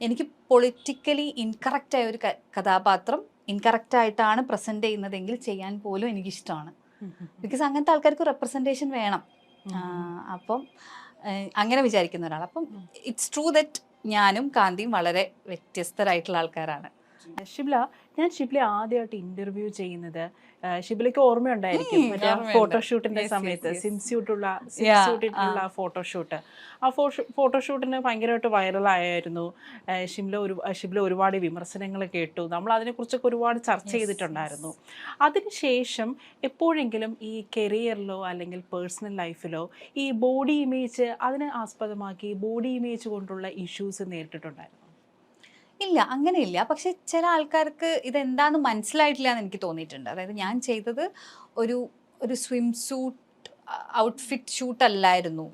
എനിക്ക് politically incorrect ആയ ഒരു കഥാപാത്രം ഇൻകറക്റ്റ് ആയിട്ടാണ് പ്രസന്റ് ചെയ്യുന്നതെങ്കിൽ ചെയ്യാൻ പോലും എനിക്കിഷ്ടമാണ്. ബിക്കോസ് അങ്ങനത്തെ ആൾക്കാർക്ക് റെപ്രസെൻറ്റേഷൻ വേണം. അപ്പം അങ്ങനെ വിചാരിക്കുന്ന ഒരാൾ. അപ്പം ഇറ്റ്സ് ട്രൂ ദറ്റ് ഞാനും കാന്തിയും വളരെ വ്യത്യസ്തരായിട്ടുള്ള ആൾക്കാരാണ്. ഞാൻ ഷിബ്ലി ആദ്യമായിട്ട് ഇന്റർവ്യൂ ചെയ്യുന്നത്, ഷിബ്ലിക്ക് ഓർമ്മയുണ്ടായിരിക്കും, മറ്റേ ഫോട്ടോഷൂട്ടിന്റെ സമയത്ത് സ്വിംസ്യൂട്ടിട്ടുള്ള ഫോട്ടോഷൂട്ട്. ആ ഫോട്ടോഷൂട്ടിന് ഭയങ്കരമായിട്ട് വൈറലായിരുന്നു. ഷിബ്ല ഒരുപാട് വിമർശനങ്ങൾ കേട്ടു. നമ്മൾ അതിനെക്കുറിച്ചൊക്കെ ഒരുപാട് ചർച്ച ചെയ്തിട്ടുണ്ടായിരുന്നു. അതിനുശേഷം എപ്പോഴെങ്കിലും ഈ കരിയറിലോ അല്ലെങ്കിൽ പേഴ്സണൽ ലൈഫിലോ ഈ ബോഡി ഇമേജ് അതിനെ ആസ്പദമാക്കി ബോഡി ഇമേജ് കൊണ്ടുള്ള ഇഷ്യൂസ് നേരിട്ടിട്ടുണ്ടായിരുന്നു? ഇല്ല, അങ്ങനെയില്ല. പക്ഷെ ചില ആൾക്കാർക്ക് ഇതെന്താന്ന് മനസ്സിലായിട്ടില്ല എന്ന് എനിക്ക് തോന്നിയിട്ടുണ്ട്. അതായത് ഞാൻ ചെയ്തത് ഒരു ഒരു സ്വിം സൂട്ട് ഔട്ട്ഫിറ്റ് ഷൂട്ട് അല്ലായിരുന്നു.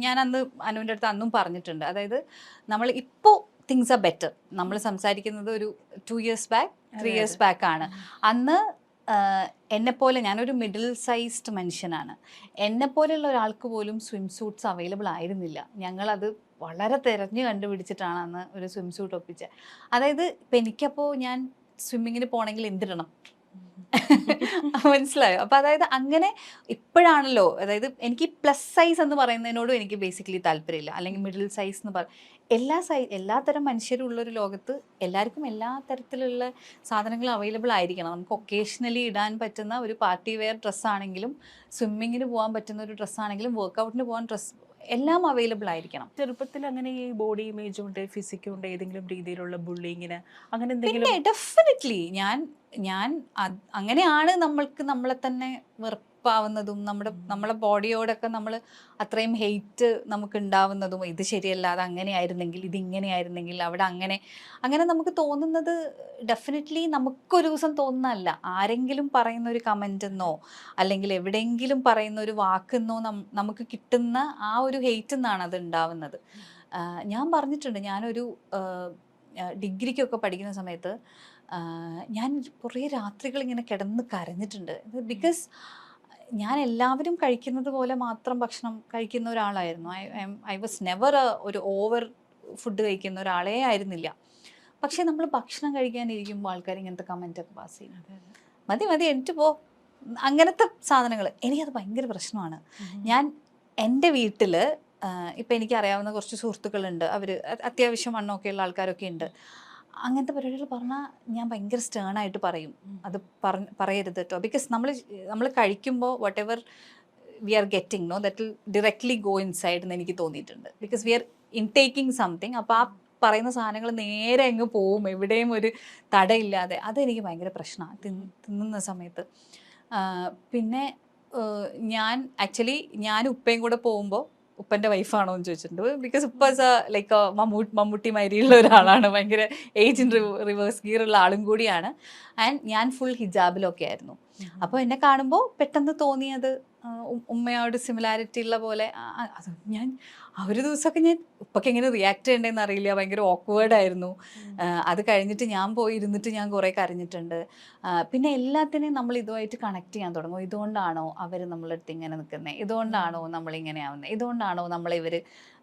ഞാൻ അന്ന് അനുവിൻ്റെ അടുത്ത് അന്നും പറഞ്ഞിട്ടുണ്ട്. അതായത് നമ്മൾ ഇപ്പോൾ തിങ്സ് ആർ ബെറ്റർ. നമ്മൾ സംസാരിക്കുന്നത് ഒരു 2 years ബാക്ക് 3 years ബാക്ക് ആണ്. അന്ന് എന്നെപ്പോലെ ഞാനൊരു മിഡിൽ സൈസ്ഡ് മനുഷ്യനാണ്. എന്നെപ്പോലെയുള്ള ഒരാൾക്ക് പോലും സ്വിം സൂട്ട്സ് അവൈലബിൾ ആയിരുന്നില്ല. ഞങ്ങളത് വളരെ തിരഞ്ഞു കണ്ടുപിടിച്ചിട്ടാണ് അന്ന് ഒരു സ്വിം സൂട്ട് ഒപ്പിച്ചത്. അതായത് ഇപ്പം എനിക്കപ്പോൾ ഞാൻ സ്വിമ്മിങ്ങിന് പോകണമെങ്കിൽ എന്തിടണം മനസ്സിലായോ? അപ്പം അതായത് അങ്ങനെ ഇപ്പോഴാണല്ലോ, അതായത് എനിക്ക് പ്ലസ് സൈസ് എന്ന് പറയുന്നതിനോടും എനിക്ക് ബേസിക്കലി താല്പര്യമില്ല. അല്ലെങ്കിൽ മിഡിൽ സൈസ് എന്ന് എല്ലാത്തരം മനുഷ്യരും ഉള്ളൊരു ലോകത്ത് എല്ലാവർക്കും എല്ലാ തരത്തിലുള്ള സാധനങ്ങളും അവൈലബിൾ ആയിരിക്കണം. നമുക്ക് ഒക്കേഷണലി ഇടാൻ പറ്റുന്ന ഒരു പാർട്ടി വെയർ ഡ്രസ്സാണെങ്കിലും, സ്വിമ്മിങ്ങിന് പോകാൻ പറ്റുന്ന ഒരു ഡ്രസ്സാണെങ്കിലും, വർക്കൗട്ടിന് പോകാൻ എല്ലാം അവൈലബിൾ ആയിരിക്കണം. ചെറുപ്പത്തിൽ അങ്ങനെ ഈ ബോഡി ഇമേജും ഉണ്ട്, ഫിസിക്കും ഉണ്ട്, ഏതെങ്കിലും രീതിയിലുള്ള ബുള്ളിങ്ങിന് അങ്ങനെ എന്തെങ്കിലും? പിന്നെ ഡെഫിനറ്റ്ലി ഞാൻ അങ്ങനെയാണ് നമ്മൾക്ക് നമ്മളെ തന്നെ വെറുപ്പാവുന്നതും നമ്മളെ ബോഡിയോടൊക്കെ നമ്മൾ അത്രയും ഹെയ്റ്റ് നമുക്ക് ഉണ്ടാവുന്നതും. ഇത് ശരിയല്ല, അത് അങ്ങനെയായിരുന്നെങ്കിൽ, ഇതിങ്ങനെയായിരുന്നെങ്കിൽ, അവിടെ അങ്ങനെ നമുക്ക് തോന്നുന്നത് ഡെഫിനറ്റ്ലി നമുക്കൊരു ദിവസം തോന്നുന്നതല്ല. ആരെങ്കിലും പറയുന്ന ഒരു കമൻ്റെന്നോ അല്ലെങ്കിൽ എവിടെയെങ്കിലും പറയുന്ന ഒരു വാക്കെന്നോ നമുക്ക് കിട്ടുന്ന ആ ഒരു ഹെയ്റ്റ് നിന്നാണ് അത് ഉണ്ടാവുന്നത്. ഞാൻ പറഞ്ഞിട്ടുണ്ട്, ഞാനൊരു ഡിഗ്രിക്കൊക്കെ പഠിക്കുന്ന സമയത്ത് ഞാൻ കുറേ രാത്രികൾ ഇങ്ങനെ കിടന്ന് കരഞ്ഞിട്ടുണ്ട്. ബിക്കോസ് ഞാൻ എല്ലാവരും കഴിക്കുന്നത് പോലെ മാത്രം ഭക്ഷണം കഴിക്കുന്ന ഒരാളായിരുന്നു. ഐ വാസ് നെവർ ഒരു ഓവർ ഫുഡ് കഴിക്കുന്ന ഒരാളേ ആയിരുന്നില്ല. പക്ഷേ നമ്മൾ ഭക്ഷണം കഴിക്കാനിരിക്കുമ്പോൾ ആൾക്കാർ ഇങ്ങനത്തെ കമൻറ്റൊക്കെ പാസ് ചെയ്യും. മതി എന്നിട്ട് പോ, അങ്ങനത്തെ സാധനങ്ങൾ. എനിക്കത് ഭയങ്കര പ്രശ്നമാണ്. ഞാൻ എൻ്റെ വീട്ടിൽ ഇപ്പം എനിക്കറിയാവുന്ന കുറച്ച് സുഹൃത്തുക്കളുണ്ട്. അവർ അത്യാവശ്യം വണ്ണമൊക്കെ ഉള്ള ആൾക്കാരൊക്കെ ഉണ്ട്. അങ്ങനത്തെ പരിപാടികൾ പറഞ്ഞാൽ ഞാൻ ഭയങ്കര സ്റ്റേണായിട്ട് പറയും, അത് പറയരുത് കേട്ടോ. ബിക്കോസ് നമ്മൾ കഴിക്കുമ്പോൾ what ever we are getting that will directly go inside എന്ന് എനിക്ക് തോന്നിയിട്ടുണ്ട്. Because we are intaking something. അപ്പോൾ ആ പറയുന്ന സാധനങ്ങൾ നേരെ അങ്ങ് പോവും, എവിടെയും ഒരു തടയില്ലാതെ. അതെനിക്ക് ഭയങ്കര പ്രശ്നമാണ് തിന്നുന്ന സമയത്ത്. പിന്നെ ഞാൻ ഉപ്പയും കൂടെ പോകുമ്പോൾ ഉപ്പൻ്റെ വൈഫാണോ എന്ന് ചോദിച്ചിട്ടുണ്ട്. ബിക്കോസ് ഉപ്പ ലൈക്ക് മമ്മൂട്ടി മാതിരിയുള്ള ഒരാളാണ്, ഭയങ്കര ഏജ് ഇൻ റിവേഴ്സ് ഗിയർ ഉള്ള ആളും കൂടിയാണ്. ആൻഡ് ഞാൻ ഫുൾ ഹിജാബിലൊക്കെ ആയിരുന്നു. അപ്പോൾ എന്നെ കാണുമ്പോൾ പെട്ടെന്ന് തോന്നിയത് ഉമ്മയോട് സിമിലാരിറ്റി ഉള്ള പോലെ. ഞാൻ ഒരു ദിവസമൊക്കെ ഞാൻ ഉപ്പൊക്കെ എങ്ങനെ റിയാക്ട് ചെയ്യേണ്ടതെന്ന് അറിയില്ല, ഭയങ്കര ഓക്വേർഡായിരുന്നു. അത് കഴിഞ്ഞിട്ട് ഞാൻ പോയിരുന്നിട്ട് ഞാൻ കുറേ കരഞ്ഞിട്ടുണ്ട്. പിന്നെ എല്ലാത്തിനെയും നമ്മൾ ഇതുമായിട്ട് കണക്ട് ചെയ്യാൻ തുടങ്ങും. ഇതുകൊണ്ടാണോ അവർ നമ്മളടുത്ത് ഇങ്ങനെ നിൽക്കുന്നത്, ഇതുകൊണ്ടാണോ നമ്മളിങ്ങനെ ആവുന്നത്, ഇതുകൊണ്ടാണോ നമ്മളിവർ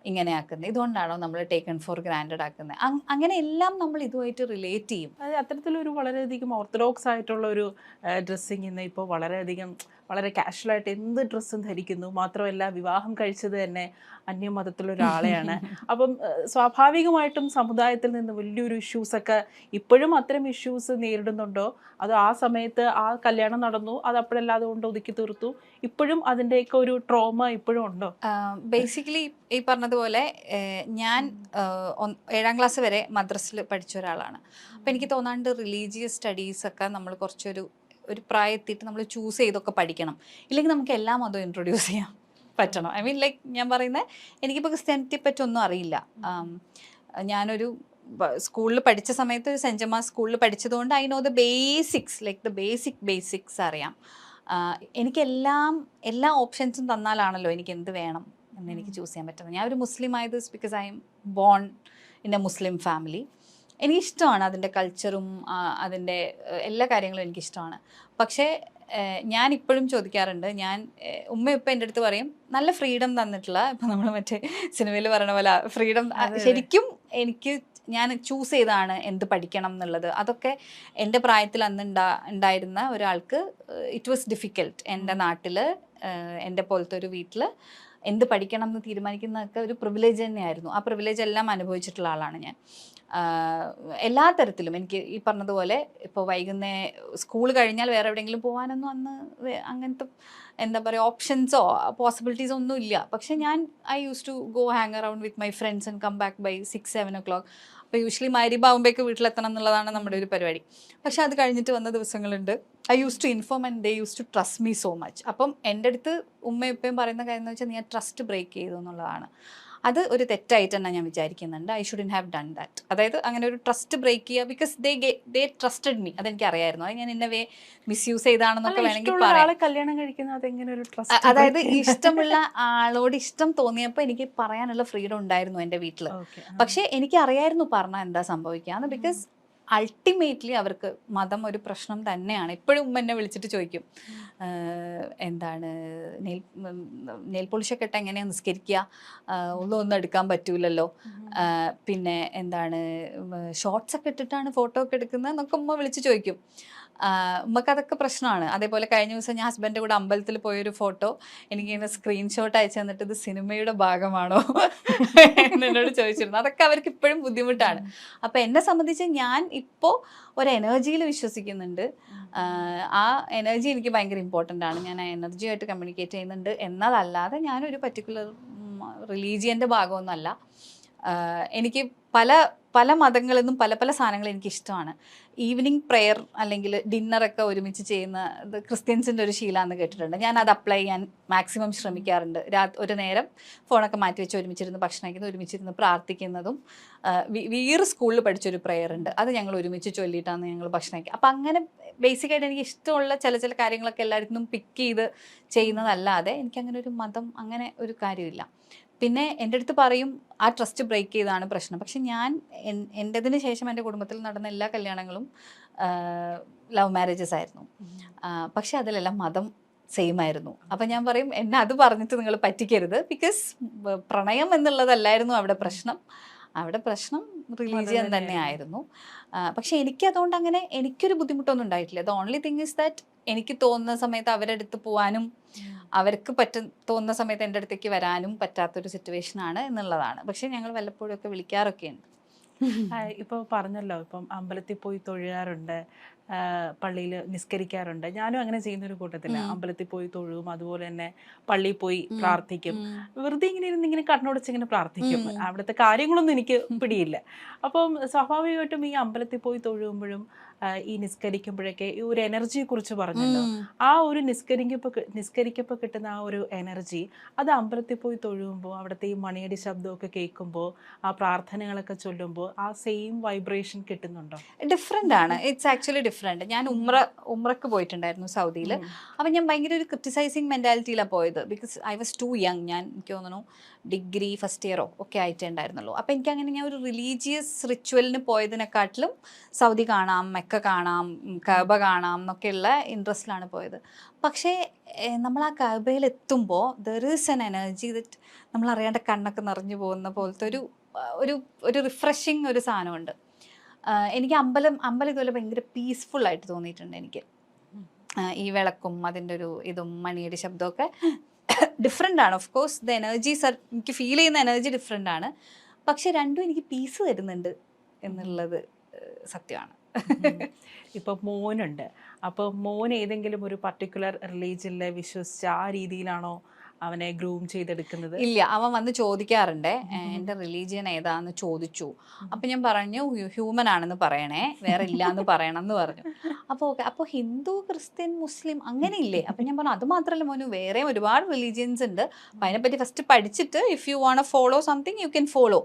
ഇങ്ങനെ ആക്കുന്നത്, ഇതുകൊണ്ടാണോ നമ്മൾ ടേക്കൺ ഫോർ ഗ്രാൻഡഡ് ആക്കുന്നത്. അങ്ങനെ എല്ലാം നമ്മൾ ഇതുമായിട്ട് റിലേറ്റ് ചെയ്യും. അത് അത്തരത്തിലൊരു വളരെയധികം ഓർത്തഡോക്സ് ആയിട്ടുള്ള ഒരു ഡ്രസ്സിങ് ഇന്ന് ഇപ്പോൾ വളരെ കാഷ്വലായിട്ട് എന്ത് ഡ്രസ്സും ധരിക്കുന്നു. മാത്രമല്ല വിവാഹം കഴിച്ചത് തന്നെ അന്യമതത്തിലൊരാളെയാണ്. അപ്പം സ്വാഭാവികമായിട്ടും സമുദായത്തിൽ നിന്ന് വലിയൊരു ഇഷ്യൂസൊക്കെ ഇപ്പോഴും അത്തരം ഇഷ്യൂസ് നേരിടുന്നുണ്ടോ? അത് ആ സമയത്ത് ആ കല്യാണം നടന്നു, അത് അപ്പോഴല്ലാതെ കൊണ്ട് ഒതുക്കി തീർത്തു, ഇപ്പോഴും അതിൻ്റെയൊക്കെ ഒരു ട്രോമ ഇപ്പോഴും ഉണ്ടോ? ബേസിക്കലി ഈ പറഞ്ഞതുപോലെ ഞാൻ 7ാം ക്ലാസ് വരെ മദ്രസിൽ പഠിച്ച ഒരാളാണ്. അപ്പോൾ എനിക്ക് തോന്നാണ്ട് റിലീജിയസ് സ്റ്റഡീസൊക്കെ നമ്മൾ കുറച്ചൊരു പ്രായത്തിട്ട് നമ്മൾ ചൂസ് ചെയ്തൊക്കെ പഠിക്കണം. ഇല്ലെങ്കിൽ നമുക്ക് എല്ലാ മതവും ഇൻട്രൊഡ്യൂസ് ചെയ്യാൻ പറ്റണം. ഐ മീൻ ലൈക്ക് ഞാൻ പറയുന്നത്, എനിക്കിപ്പോൾ ക്രിസ്ത്യാനിറ്റിയെ പറ്റി ഒന്നും അറിയില്ല. ഞാനൊരു സ്കൂളിൽ പഠിച്ച സമയത്ത് ഒരു സെൻറ്റ് ജമാസ് സ്കൂളിൽ പഠിച്ചതുകൊണ്ട് I know the basics, like the basics അറിയാം. എല്ലാ ഓപ്ഷൻസും തന്നാലാണല്ലോ എനിക്ക് എന്ത് വേണം എന്ന് എനിക്ക് ചൂസ് ചെയ്യാൻ പറ്റുന്നത്. ഞാൻ ഒരു മുസ്ലിം ആയത് because I M born in a Muslim family. എനിക്കിഷ്ടമാണ് അതിൻ്റെ കൾച്ചറും അതിൻ്റെ എല്ലാ കാര്യങ്ങളും എനിക്കിഷ്ടമാണ്. പക്ഷേ ഞാനിപ്പോഴും ചോദിക്കാറുണ്ട്, ഉമ്മ ഇപ്പം എൻ്റെ അടുത്ത് പറയും നല്ല ഫ്രീഡം തന്നിട്ടുള്ള, ഇപ്പം നമ്മൾ മറ്റേ സിനിമയിൽ പറയണ പോലെ ഫ്രീഡം ശരിക്കും എനിക്ക് ഞാൻ ചൂസ് ചെയ്താണ് എന്ത് പഠിക്കണം എന്നുള്ളത്. അതൊക്കെ എൻ്റെ പ്രായത്തിൽ അന്ന് ഉണ്ടായിരുന്ന ഒരാൾക്ക് ഇറ്റ് വാസ് ഡിഫിക്കൽട്ട്. എൻ്റെ നാട്ടിൽ എൻ്റെ പോലത്തെ ഒരു വീട്ടിൽ എന്ത് പഠിക്കണം എന്ന് തീരുമാനിക്കുന്നതൊക്കെ ഒരു പ്രിവിലേജ് തന്നെയായിരുന്നു. ആ പ്രിവിലേജ് എല്ലാം അനുഭവിച്ചിട്ടുള്ള ആളാണ് ഞാൻ. എല്ലാ തരത്തിലും എനിക്ക് ഈ പറഞ്ഞതുപോലെ ഇപ്പോൾ സ്കൂൾ കഴിഞ്ഞാൽ വേറെ എവിടെയെങ്കിലും പോകാനൊന്നും അന്ന് അങ്ങനത്തെ എന്താ പറയുക ഓപ്ഷൻസോ പോസിബിലിറ്റീസോ ഒന്നും ഇല്ല. പക്ഷെ I use to go hang around with my friends and come back by 6-7 o'clock. അപ്പോൾ യൂഷ്വലി മഗ്‌രിബാവുമ്പോഴേക്ക് വീട്ടിലെത്തണം എന്നുള്ളതാണ് നമ്മുടെ ഒരു പരിപാടി. പക്ഷെ അത് കഴിഞ്ഞിട്ട് വന്ന ദിവസങ്ങളുണ്ട്. I use to inform and they used to trust me so much. അപ്പം എൻ്റെ അടുത്ത് ഉമ്മയും ഉപ്പയും പറയുന്ന കാര്യം എന്ന് വെച്ചാൽ നീ ആ ട്രസ്റ്റ് ബ്രേക്ക് ചെയ്തു എന്നുള്ളതാണ്. അത് ഒരു തെറ്റായിട്ട് തന്നെ ഞാൻ വിചാരിക്കുന്നുണ്ട്. I shouldn't have done that. അതായത് അങ്ങനെ ഒരു ട്രസ്റ്റ് ബ്രേക്ക് ചെയ്യുക, ബിക്കോസ് ദേ ട്രസ്റ്റഡ് മീ. അതെനിക്ക് അറിയായിരുന്നു. അത് ഞാൻ ഇന്ന വേ മിസ്യൂസ് ചെയ്താണെന്നൊക്കെ വേണമെങ്കിൽ പറയാം. കല്യാണം കഴിക്കുന്നത് എങ്ങനെ ഒരു ട്രസ്റ്റ്? അതായത് ഇഷ്ടമുള്ള ആളോട് ഇഷ്ടം തോന്നിയപ്പോൾ എനിക്ക് പറയാനുള്ള ഫ്രീഡം ഉണ്ടായിരുന്നു എൻ്റെ വീട്ടിൽ. പക്ഷെ എനിക്ക് അറിയായിരുന്നു പറഞ്ഞാൽ എന്താ സംഭവിക്കാന്ന്. ബിക്കോസ് അൾട്ടിമേറ്റ്ലി അവർക്ക് മതം ഒരു പ്രശ്നം തന്നെയാണ്. ഇപ്പോഴും ഉമ്മ എന്നെ വിളിച്ചിട്ട് ചോദിക്കും, എന്താണ് നെയിൽ പോളിഷൊക്കെ ഇട്ട് എങ്ങനെയാണ് നിസ്കരിക്കുക, ഒന്നും എടുക്കാൻ പറ്റൂലല്ലോ, പിന്നെ എന്താണ് ഷോർട്സ് ഒക്കെ ഇട്ടിട്ടാണ് ഫോട്ടോ ഒക്കെ എടുക്കുന്നത് എന്നൊക്കെ ഉമ്മ വിളിച്ച് ചോദിക്കും. ഉമ്മക്ക് അതൊക്കെ പ്രശ്നമാണ്. അതേപോലെ കഴിഞ്ഞ ദിവസം ഞാൻ ഹസ്ബൻഡിൻ്റെ കൂടെ അമ്പലത്തിൽ പോയൊരു ഫോട്ടോ എനിക്കിങ്ങനെ സ്ക്രീൻഷോട്ട് അയച്ചു തന്നിട്ട് ഇത് സിനിമയുടെ ഭാഗമാണോ എന്നോട് ചോദിച്ചിരുന്നു. അതൊക്കെ അവർക്ക് ഇപ്പോഴും ബുദ്ധിമുട്ടാണ്. അപ്പം എന്നെ സംബന്ധിച്ച് ഞാൻ ഇപ്പോൾ ഒരു എനർജിയിൽ വിശ്വസിക്കുന്നുണ്ട്. ആ എനർജി എനിക്ക് ഭയങ്കര ഇമ്പോർട്ടൻ്റ് ആണ്. ഞാൻ ആ എനർജിയായിട്ട് കമ്മ്യൂണിക്കേറ്റ് ചെയ്യുന്നുണ്ട് എന്നതല്ലാതെ ഞാനൊരു പർട്ടിക്കുലർ റിലീജിയൻ്റെ ഭാഗമൊന്നുമല്ല. എനിക്ക് പല മതങ്ങളിൽ നിന്നും പല സാധനങ്ങൾ എനിക്കിഷ്ടമാണ്. ഈവനിങ് പ്രെയർ അല്ലെങ്കിൽ ഡിന്നറൊക്കെ ഒരുമിച്ച് ചെയ്യുന്ന ക്രിസ്ത്യൻസിൻ്റെ ഒരു ശീലമാണെന്ന് കേട്ടിട്ടുണ്ട്. ഞാൻ അത് അപ്ലൈ ചെയ്യാൻ മാക്സിമം ശ്രമിക്കാറുണ്ട്. ഒരു നേരം ഫോണൊക്കെ മാറ്റി വെച്ച് ഒരുമിച്ചിരുന്ന് ഭക്ഷണം കഴിക്കുന്നത്, ഒരുമിച്ചിരുന്ന് പ്രാർത്ഥിക്കുന്നതും. വീർ സ്കൂളിൽ പഠിച്ചൊരു പ്രെയർ ഉണ്ട്, അത് ഞങ്ങൾ ഒരുമിച്ച് ചൊല്ലിയിട്ടാണ് ഞങ്ങൾ ഭക്ഷണം കഴിക്കുക. അപ്പം അങ്ങനെ ബേസിക്കായിട്ട് എനിക്ക് ഇഷ്ടമുള്ള ചില കാര്യങ്ങളൊക്കെ എല്ലായിടത്തും പിക്ക് ചെയ്ത് ചെയ്യുന്നതല്ലാതെ എനിക്കങ്ങനെ ഒരു മതം അങ്ങനെ ഒരു കാര്യമില്ല. പിന്നെ എൻ്റെ അടുത്ത് പറയും ആ ട്രസ്റ്റ് ബ്രേക്ക് ചെയ്താണ് പ്രശ്നം. പക്ഷെ എൻ്റെതിന് ശേഷം എൻ്റെ കുടുംബത്തിൽ നടന്ന എല്ലാ കല്യാണങ്ങളും ലവ് മാരേജസ് ആയിരുന്നു. പക്ഷെ അതിലെല്ലാം മതം സെയിം ആയിരുന്നു. അപ്പം ഞാൻ പറയും എന്നെ അത് പറഞ്ഞിട്ട് നിങ്ങൾ പറ്റിക്കരുത്. ബിക്കോസ് പ്രണയം എന്നുള്ളതല്ലായിരുന്നു അവിടെ പ്രശ്നം. റിലീജിയൻ തന്നെ ആയിരുന്നു. പക്ഷെ അതുകൊണ്ട് അങ്ങനെ എനിക്കൊരു ബുദ്ധിമുട്ടൊന്നും ഉണ്ടായിട്ടില്ല. The only thing is that എനിക്ക് തോന്നുന്ന സമയത്ത് അവരുടെ അടുത്ത് പോകാനും അവർക്ക് തോന്നുന്ന സമയത്ത് എൻ്റെ അടുത്തേക്ക് വരാനും പറ്റാത്തൊരു സിറ്റുവേഷനാണ് എന്നുള്ളതാണ്. പക്ഷെ ഞങ്ങൾ വല്ലപ്പോഴും ഒക്കെ വിളിക്കാറൊക്കെ ഉണ്ട്. ഇപ്പോൾ പറഞ്ഞല്ലോ, ഇപ്പം അമ്പലത്തിൽ പോയി തൊഴുകാറുണ്ട്, പള്ളിയിൽ നിസ്കരിക്കാറുണ്ട്. ഞാനും അങ്ങനെ ചെയ്യുന്നൊരു കൂട്ടത്തില്ല. അമ്പലത്തിൽ പോയി തൊഴുകും, അതുപോലെ തന്നെ പള്ളിയിൽ പോയി പ്രാർത്ഥിക്കും. വെറുതെ ഇങ്ങനെ കണ്ണോടച്ചിങ്ങനെ പ്രാർത്ഥിക്കും. അവിടുത്തെ കാര്യങ്ങളൊന്നും എനിക്ക് പിടിയില്ല. അപ്പം സ്വാഭാവികമായിട്ടും ഈ അമ്പലത്തിൽ പോയി തൊഴുകുമ്പോഴും ഈ നിസ്കരിക്കുമ്പോഴൊക്കെ ഈ ഒരു എനർജിയെ കുറിച്ച് പറഞ്ഞല്ലോ. ആ ഒരു നിസ്കരിക്കപ്പോൾ കിട്ടുന്ന ആ ഒരു എനർജി, അത് അമ്പലത്തിൽ പോയി തൊഴുകുമ്പോൾ അവിടുത്തെ ഈ മണിയടി ശബ്ദമൊക്കെ കേൾക്കുമ്പോൾ ആ പ്രാർത്ഥനകളൊക്കെ ചൊല്ലുമ്പോൾ ആ സെയിം വൈബ്രേഷൻ കിട്ടുന്നുണ്ടോ? ഡിഫറെൻ്റ് ആണ്. It's actually different. ഞാൻ ഉംറക്ക് പോയിട്ടുണ്ടായിരുന്നു സൗദിയിൽ. അപ്പം ഞാൻ ഭയങ്കര ഒരു ക്രിറ്റിസൈസിങ് മെൻറ്റാലിറ്റിയിലാണ് പോയത്. Because I was too young. എനിക്ക് തോന്നുന്നു ഡിഗ്രി ഫസ്റ്റ് ഇയറോ ഒക്കെ ആയിട്ടേ ഉണ്ടായിരുന്നുള്ളൂ. അപ്പം എനിക്കങ്ങനെ ഞാൻ ഒരു റിലീജിയസ് റിച്വലിന് പോയതിനെക്കാട്ടിലും സൗദി കാണാം, മെക്ക കാണാം, കഅബ കാണാം എന്നൊക്കെയുള്ള ഇൻട്രസ്റ്റിലാണ് പോയത്. പക്ഷേ നമ്മൾ ആ കഅബയിൽ എത്തുമ്പോൾ there is N energy that നമ്മൾ അറിയാണ്ട് കണ്ണൊക്കെ നിറഞ്ഞു പോകുന്ന പോലത്തെ ഒരു റിഫ്രഷിങ് ഒരു സാധനമുണ്ട്. എനിക്ക് അമ്പലം ഇതുപോലെ ഭയങ്കര പീസ്ഫുള്ളായിട്ട് തോന്നിയിട്ടുണ്ട് എനിക്ക്. ഈ വിളക്കും അതിൻ്റെ ഒരു ഇതും മണിയുടെ ശബ്ദമൊക്കെ ഡിഫറെൻ്റ് ആണ്. ഓഫ് കോഴ്സ് ദ എനർജീസ് എനിക്ക് ഫീൽ ചെയ്യുന്ന എനർജി ഡിഫറെൻ്റ് ആണ്. പക്ഷെ രണ്ടും എനിക്ക് പീസ് തരുന്നുണ്ട് എന്നുള്ളത് സത്യമാണ്. ഇപ്പം മോനുണ്ട്. അപ്പോൾ മോൻ ഏതെങ്കിലും ഒരു പർട്ടിക്കുലർ റിലീജിയനിൽ വിശ്വസിച്ച് ആ രീതിയിലാണോ അവനെ ഗ്രൂം ചെയ്തെടുക്കുന്നത്? ഇല്ല, അവൻ വന്ന് ചോദിക്കാറുണ്ട് എൻ്റെ റിലീജിയൻ ഏതാന്ന് ചോദിച്ചു. അപ്പം ഞാൻ പറഞ്ഞു ഹ്യൂമൻ ആണെന്ന് പറയണേ, വേറെ ഇല്ലാന്ന് പറയണം എന്ന് പറഞ്ഞു. അപ്പോൾ ഹിന്ദു, ക്രിസ്ത്യൻ, മുസ്ലിം അങ്ങനെ ഇല്ലേ? അപ്പം ഞാൻ പറഞ്ഞു അത് മാത്രമല്ല മോനു, വേറെയും ഒരുപാട് റിലീജിയൻസ് ഉണ്ട്. അപ്പം അതിനെപ്പറ്റി ഫസ്റ്റ് പഠിച്ചിട്ട് if you want follow something you can follow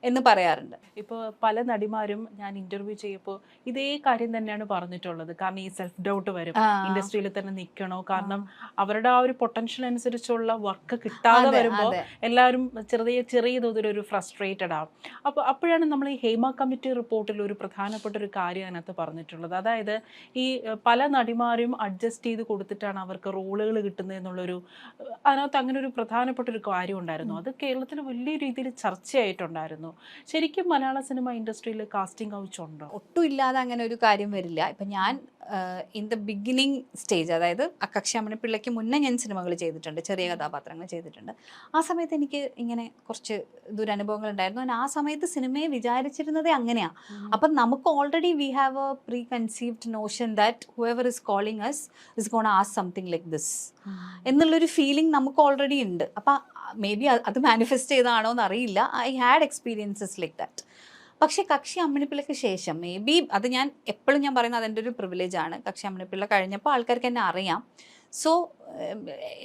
എന്ന് പറയാറുണ്ട്. ഇപ്പോൾ പല നടിമാരും ഞാൻ ഇന്റർവ്യൂ ചെയ്യപ്പോൾ ഇതേ കാര്യം തന്നെയാണ് പറഞ്ഞിട്ടുള്ളത്. കാരണം ഈ സെൽഫ് ഡൗട്ട് വരും, ഇൻഡസ്ട്രിയിൽ തന്നെ നിൽക്കണോ, കാരണം അവരുടെ ആ ഒരു പൊട്ടൻഷ്യൽ അനുസരിച്ചുള്ള വർക്ക് കിട്ടാതെ വരുമ്പോൾ എല്ലാവരും ചെറിയ തോതിലൊരു ഫ്രസ്ട്രേറ്റഡ് ആവും. അപ്പോഴാണ് നമ്മൾ ഈ ഹേമ കമ്മിറ്റി റിപ്പോർട്ടിൽ ഒരു പ്രധാനപ്പെട്ട ഒരു കാര്യം അതിനകത്ത് പറഞ്ഞിട്ടുള്ളത്. അതായത് ഈ പല നടിമാരും അഡ്ജസ്റ്റ് ചെയ്ത് കൊടുത്തിട്ടാണ് അവർക്ക് റോളുകൾ കിട്ടുന്നത് എന്നുള്ളൊരു, അതിനകത്ത് അങ്ങനെ ഒരു പ്രധാനപ്പെട്ട ഒരു കാര്യം ഉണ്ടായിരുന്നു. അത് കേരളത്തിൽ വലിയ രീതിയിൽ ചർച്ചയായിട്ടുണ്ടായിരുന്നു. ശരിക്കും മലയാള സിനിമ ഇൻഡസ്ട്രിയിൽ കാസ്റ്റിംഗ് കൗച്ച് ഉണ്ടോ? ഒട്ടും ഇല്ലാതെ അങ്ങനെ ഒരു കാര്യം വരില്ല. ഇപ്പം ഞാൻ ഇൻ ദ ബിഗിനിങ് സ്റ്റേജ്, അതായത് അക്കക്ഷി അമ്മണിപ്പിള്ളയ്ക്ക് മുന്നേ ഞാൻ സിനിമകൾ ചെയ്തിട്ടുണ്ട്, ചെറിയ കഥാപാത്രങ്ങൾ ചെയ്തിട്ടുണ്ട്. ആ സമയത്ത് എനിക്ക് ഇങ്ങനെ കുറച്ച് ദുരനുഭവങ്ങൾ ഉണ്ടായിരുന്നു. ആ സമയത്ത് സിനിമയെ വിചാരിച്ചിരുന്നതേ അങ്ങനെയാണ്. അപ്പം നമുക്ക് already we have a preconceived notion that whoever is calling us is gonna ask something like this എന്നുള്ളൊരു ഫീലിംഗ് നമുക്ക് ഓൾറെഡി ഉണ്ട്. അപ്പം മേ ബി അത് മാനിഫെസ്റ്റ് ചെയ്താണോ എന്ന് അറിയില്ല. I had experiences like that. പക്ഷേ കക്ഷി അമ്മിണിപ്പിള്ളയ്ക്ക് ശേഷം മേ ബി അത് ഞാൻ എപ്പോഴും ഞാൻ പറയുന്നത് അതെൻ്റെ ഒരു പ്രിവിലേജ് ആണ്. കക്ഷി അമ്മിണിപ്പിള്ള കഴിഞ്ഞപ്പോൾ ആൾക്കാർക്ക് എന്നെ അറിയാം. സോ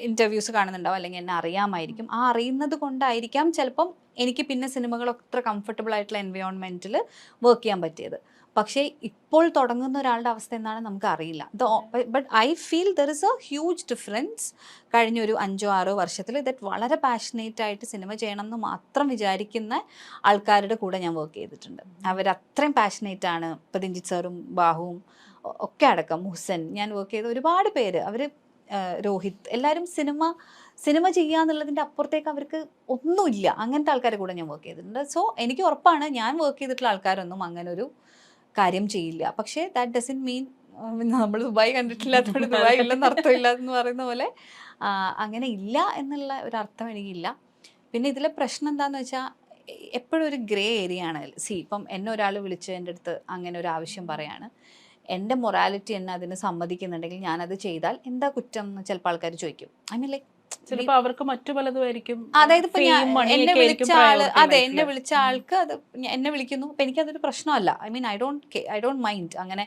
ഇൻ്റർവ്യൂസ് കാണുന്നുണ്ടാവും, അല്ലെങ്കിൽ എന്നെ അറിയാമായിരിക്കും. ആ അറിയുന്നത് കൊണ്ടായിരിക്കാം ചിലപ്പം എനിക്ക് പിന്നെ സിനിമകൾ അത്ര കംഫർട്ടബിൾ ആയിട്ടുള്ള എൻവയോൺമെൻറ്റിൽ വർക്ക് ചെയ്യാൻ പറ്റിയത്. പക്ഷേ ഇപ്പോൾ തുടങ്ങുന്ന ഒരാളുടെ അവസ്ഥ എന്താണ് നമുക്ക് അറിയില്ല. But I feel there is A huge difference കഴിഞ്ഞൊരു 5-6 വർഷത്തിൽ ദറ്റ് വളരെ പാഷനേറ്റ് ആയിട്ട് സിനിമ ചെയ്യണം എന്ന് മാത്രം വിചാരിക്കുന്ന ആൾക്കാരുടെ കൂടെ ഞാൻ വർക്ക് ചെയ്തിട്ടുണ്ട്. അവരത്രയും പാഷനേറ്റ് ആണ്. ഇപ്പം രഞ്ജിത്ത് സാറും ബാഹുവും ഒക്കെ അടക്കം, ഹുസൻ, ഞാൻ വർക്ക് ചെയ്ത ഒരുപാട് പേര്, അവർ രോഹിത്, എല്ലാവരും സിനിമ ചെയ്യുക എന്നുള്ളതിൻ്റെ അപ്പുറത്തേക്ക് അവർക്ക് ഒന്നുമില്ല. അങ്ങനത്തെ ആൾക്കാരുടെ കൂടെ ഞാൻ വർക്ക് ചെയ്തിട്ടുണ്ട്. സോ എനിക്ക് ഉറപ്പാണ് ഞാൻ വർക്ക് ചെയ്തിട്ടുള്ള ആൾക്കാരൊന്നും അങ്ങനെ ഒരു കാര്യം ചെയ്യില്ല. പക്ഷേ ദാറ്റ് ഡസൻറ്റ് മീൻ നമ്മൾ ദുബായ് കണ്ടിട്ടില്ലാത്തതുകൊണ്ട് ദുബായ് ഇല്ലെന്ന് അർത്ഥമില്ല എന്ന് പറയുന്ന പോലെ അങ്ങനെ ഇല്ല എന്നുള്ള ഒരർത്ഥം എനിക്കില്ല. പിന്നെ ഇതിലെ പ്രശ്നം എന്താണെന്ന് വെച്ചാൽ എപ്പോഴും ഒരു ഗ്രേ ഏരിയ ആണ്. ഇപ്പം എന്നെ ഒരാൾ വിളിച്ച് എൻ്റെ അടുത്ത് അങ്ങനെ ഒരു ആവശ്യം പറയാണ്, എൻ്റെ മൊറാലിറ്റി എന്നെ അതിന് സമ്മതിക്കുന്നുണ്ടെങ്കിൽ ഞാനത് ചെയ്താൽ എന്താ കുറ്റം എന്ന് ചിലപ്പോൾ ആൾക്കാർ ചോദിക്കും. ഐ മീൻ ലൈക്ക് ചിലപ്പോൾ അവർക്ക് മറ്റു പലതുമായിരിക്കും. അതായത് ഇപ്പൊ എന്നെ വിളിച്ച ആള്, അതെ, എന്നെ വിളിച്ച ആൾക്ക് അത് എന്നെ വിളിക്കുന്നു, അപ്പൊ എനിക്കതൊരു പ്രശ്നമല്ല. I mean I don't mind. അങ്ങനെ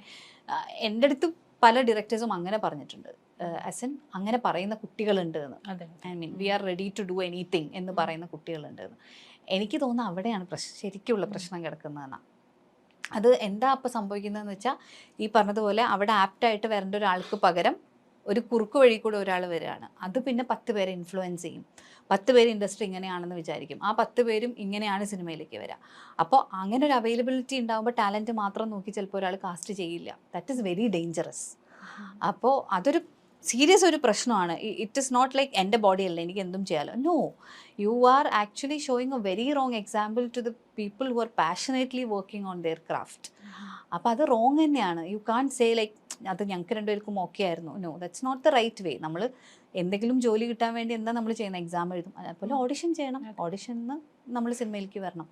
എൻ്റെ അടുത്ത് പല ഡയറക്ടേഴ്സും അങ്ങനെ പറഞ്ഞിട്ടുണ്ട്, ആസ് എൻ അങ്ങനെ പറയുന്ന കുട്ടികളുണ്ട് എന്ന്. I mean we are ready to do anything എന്ന് പറയുന്ന കുട്ടികളുണ്ട് എന്ന്. എനിക്ക് തോന്നുന്നു അവിടെയാണ് ശരിക്കുള്ള പ്രശ്നം കിടക്കുന്നതെന്നാണ്. അത് എന്താ അപ്പം സംഭവിക്കുന്നതെന്ന് വെച്ചാൽ ഈ പറഞ്ഞതുപോലെ അവിടെ ആപ്റ്റായിട്ട് വരേണ്ട ഒരാൾക്ക് പകരം ഒരു കുറുക്ക് വഴി കൂടെ ഒരാൾ വരികയാണ്. അത് പിന്നെ 10 പേരെ ഇൻഫ്ലുവൻസ് ചെയ്യും. 10 പേര് ഇൻഡസ്ട്രി ഇങ്ങനെയാണെന്ന് വിചാരിക്കും. ആ 10 പേരും ഇങ്ങനെയാണ് സിനിമയിലേക്ക് വരിക. അപ്പോൾ അങ്ങനെ ഒരു അവൈലബിലിറ്റി ഉണ്ടാകുമ്പോൾ ടാലൻറ്റ് മാത്രം നോക്കി ചിലപ്പോൾ ഒരാൾ കാസ്റ്റ് ചെയ്യില്ല. That is very dangerous. അപ്പോൾ അതൊരു സീരിയസ് ഒരു പ്രശ്നമാണ്. ഇറ്റ് ഇസ് നോട്ട് ലൈക്ക് എൻ്റെ ബോഡി അല്ല എനിക്ക് എന്തും ചെയ്യാമല്ലോ. No, you are actually showing a very wrong example to the people who are passionately working on their craft. അപ്പോൾ അത് റോങ് തന്നെയാണ്. യു കാൺ സേ ലൈക്ക് അത് ഞങ്ങൾക്ക് രണ്ടുപേർക്കും ഓക്കെ ആയിരുന്നു. No, that's not the right way. നമ്മൾ എന്തെങ്കിലും ജോലി കിട്ടാൻ വേണ്ടി എന്താ നമ്മൾ ചെയ്യുന്ന, എക്സാം എഴുതും, അതുപോലെ ഓഡിഷൻ ചെയ്യണം. ഓഡിഷനിൽ നിന്ന് നമ്മൾ സിനിമയിലേക്ക് വരണം.